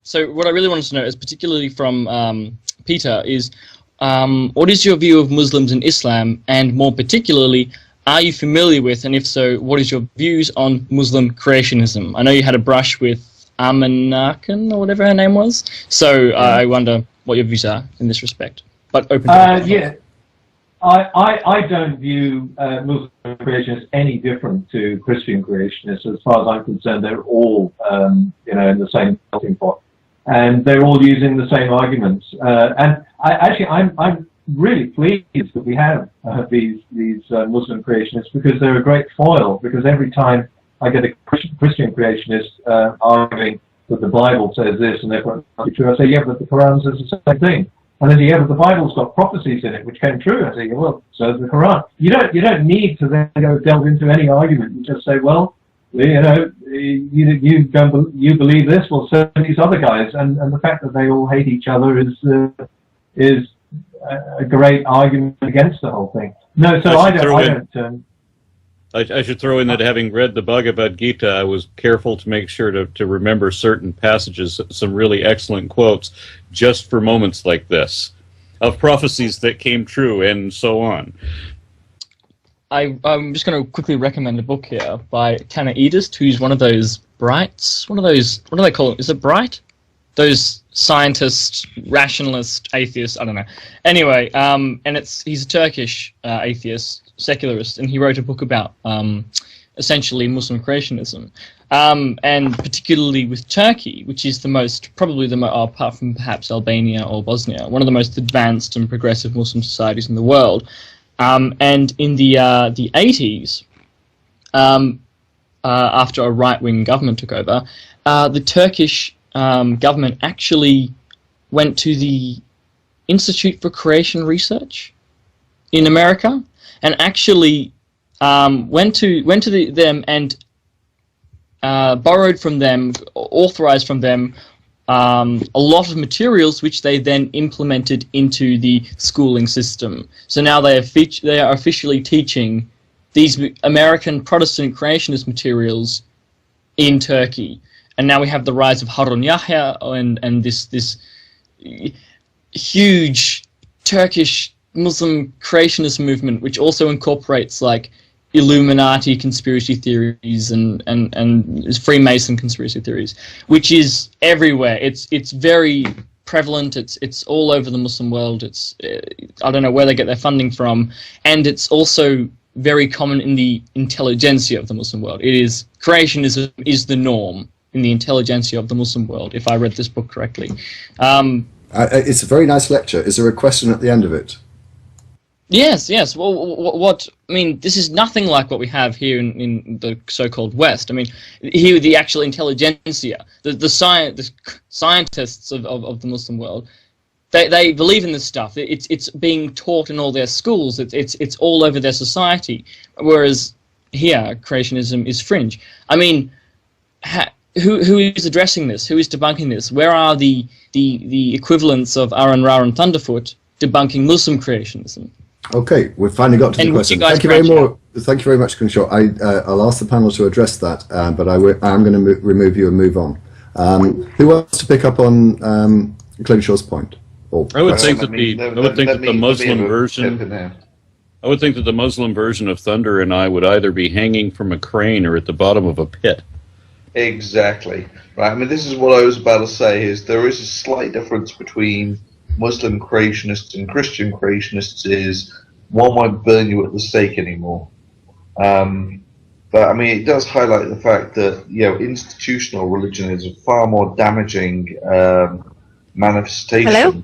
So what I really wanted to know is, particularly from Peter, is what is your view of Muslims and Islam, and more particularly, are you familiar with, and if so, what is your views on Muslim creationism? I know you had a brush with Amanakhan, or whatever her name was, so I wonder what your views are in this respect. But open to yeah, I don't view Muslim creationists any different to Christian creationists. As far as I'm concerned, they're all you know, in the same melting pot, and they're all using the same arguments. And I'm really pleased that we have these Muslim creationists, because they're a great foil. Because every time I get a Christian creationist arguing that the Bible says this and therefore it's not true, I say, yeah, but the Quran says the same thing. And then, yeah, but the Bible's got prophecies in it which came true. I say, well, so does the Quran. You don't need to then go delve into any argument. You just say, well, you know, you believe this, well, so do these other guys, and the fact that they all hate each other is a great argument against the whole thing. No, so I don't. I should throw in that, having read the Bhagavad Gita, I was careful to make sure to remember certain passages, some really excellent quotes, just for moments like this, of prophecies that came true, and so on. I'm just going to quickly recommend a book here by Tanner Edist, who's one of those brights. What do they call it? Is it bright? Those scientists, rationalist, atheists, I don't know. Anyway, and he's a Turkish atheist, secularist, and he wrote a book about essentially Muslim creationism, and particularly with Turkey, which is apart from perhaps Albania or Bosnia, one of the most advanced and progressive Muslim societies in the world. And in the 80s, after a right-wing government took over, the Turkish government actually went to the Institute for Creation Research in America, and actually went to them and borrowed from them, authorized from them, a lot of materials which they then implemented into the schooling system. So now they are officially teaching these American Protestant creationist materials in Turkey. And now we have the rise of Harun Yahya and this huge Turkish Muslim creationist movement, which also incorporates like Illuminati conspiracy theories and Freemason conspiracy theories, which is everywhere. It's very prevalent. It's all over the Muslim world. I don't know where they get their funding from, and it's also very common in the intelligentsia of the Muslim world. Creationism is the norm in the intelligentsia of the Muslim world, if I read this book correctly. It's a very nice lecture. Is there a question at the end of it? Yes. Well, I mean, this is nothing like what we have here in the so-called West. I mean, here the actual intelligentsia, the scientists of the Muslim world, they believe in this stuff. It's being taught in all their schools. It's all over their society. Whereas here, creationism is fringe. I mean, who is addressing this? Who is debunking this? Where are the equivalents of AronRa and Thunderfoot debunking Muslim creationism? Okay, we've finally got to the question. Thank you very much, Klingshor. I'll ask the panel to address that, but I'm going to remove you and move on. Who wants to pick up on Klingshor's point? I would think that the Muslim version of Thunder and I would either be hanging from a crane or at the bottom of a pit. Exactly. Right. I mean, this is what I was about to say. Is there is a slight difference between Muslim creationists and Christian creationists. Is one won't burn you at the stake anymore. But I mean, it does highlight the fact that institutional religion is a far more damaging manifestation. Hello.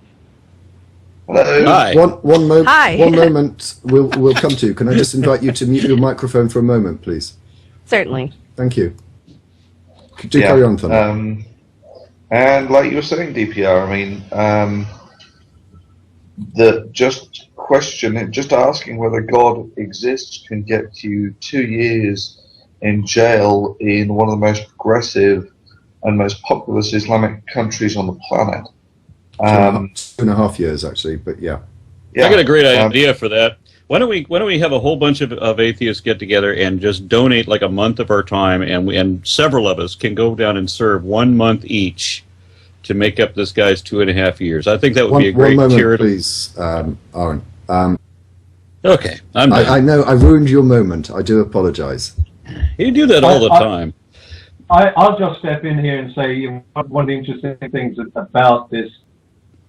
Hi. One moment. Hi. One moment. We'll come to you. Can I just invite you to mute your microphone for a moment, please? Certainly. Thank you. Do carry on, Thunder. And like you were saying, DPR, I mean, just asking whether God exists can get you 2 years in jail in one of the most progressive and most populous Islamic countries on the planet. 2.5 years, actually, but yeah. I got a great idea for that. Why don't we have a whole bunch of atheists get together and just donate like a month of our time, and several of us can go down and serve 1 month each to make up this guy's 2.5 years. I think that would be a great one moment, charitable. please, Aaron. Okay, I'm done. I know I ruined your moment. I do apologise. You do that all the time. I'll just step in here and say one of the interesting things about this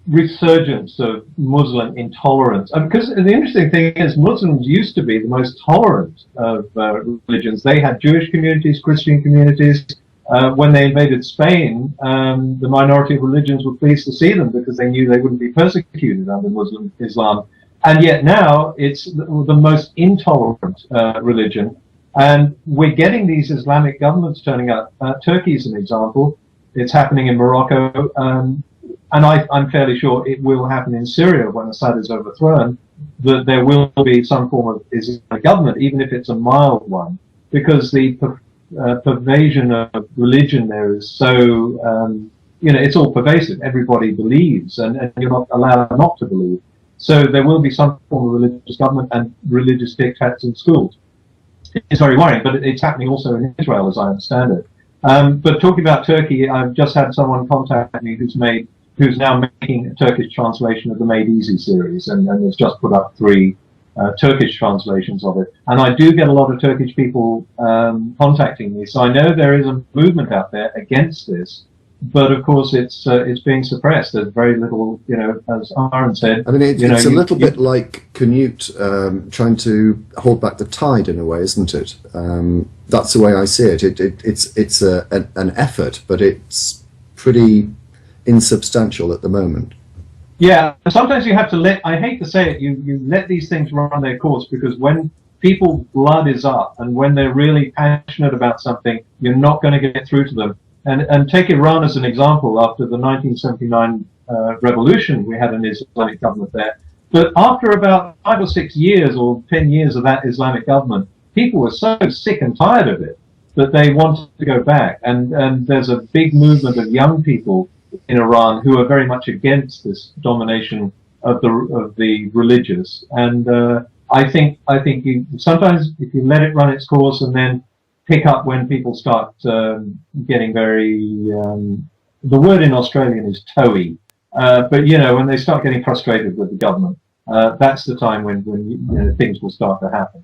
resurgence of Muslim intolerance. Because the interesting thing is Muslims used to be the most tolerant of religions. They had Jewish communities, Christian communities. When they invaded Spain, the minority of religions were pleased to see them because they knew they wouldn't be persecuted under Muslim Islam. And yet now it's the most intolerant religion. And we're getting these Islamic governments turning up. Turkey is an example. It's happening in Morocco. And I'm fairly sure it will happen in Syria when Assad is overthrown, that there will be some form of Islamic government, even if it's a mild one, because the pervasion of religion there is so, it's all pervasive. Everybody believes, and you're not allowed not to believe. So there will be some form of religious government and religious diktats in schools. It's very worrying, but it's happening also in Israel, as I understand it. But talking about Turkey, I've just had someone contact me who's now making a Turkish translation of the Made Easy series, and has just put up 3 Turkish translations of it. And I do get a lot of Turkish people contacting me, so I know there is a movement out there against this. But of course, it's being suppressed. There's very little, as Aaron said. I mean, it's a little bit like Canute trying to hold back the tide in a way, isn't it? That's the way I see it. It's an effort, but it's pretty insubstantial at the moment. Yeah, sometimes you have to I hate to say it, you let these things run their course, because when people's blood is up and when they're really passionate about something, you're not going to get through to them. And take Iran as an example. After the 1979 revolution, we had an Islamic government there. But after about 5 or 6 years or 10 years of that Islamic government, people were so sick and tired of it that they wanted to go back. And there's a big movement of young people in Iran who are very much against this domination of the religious. And I think you sometimes, if you let it run its course and then pick up when people start getting very, the word in Australian is toey, but when they start getting frustrated with the government, that's the time when things will start to happen.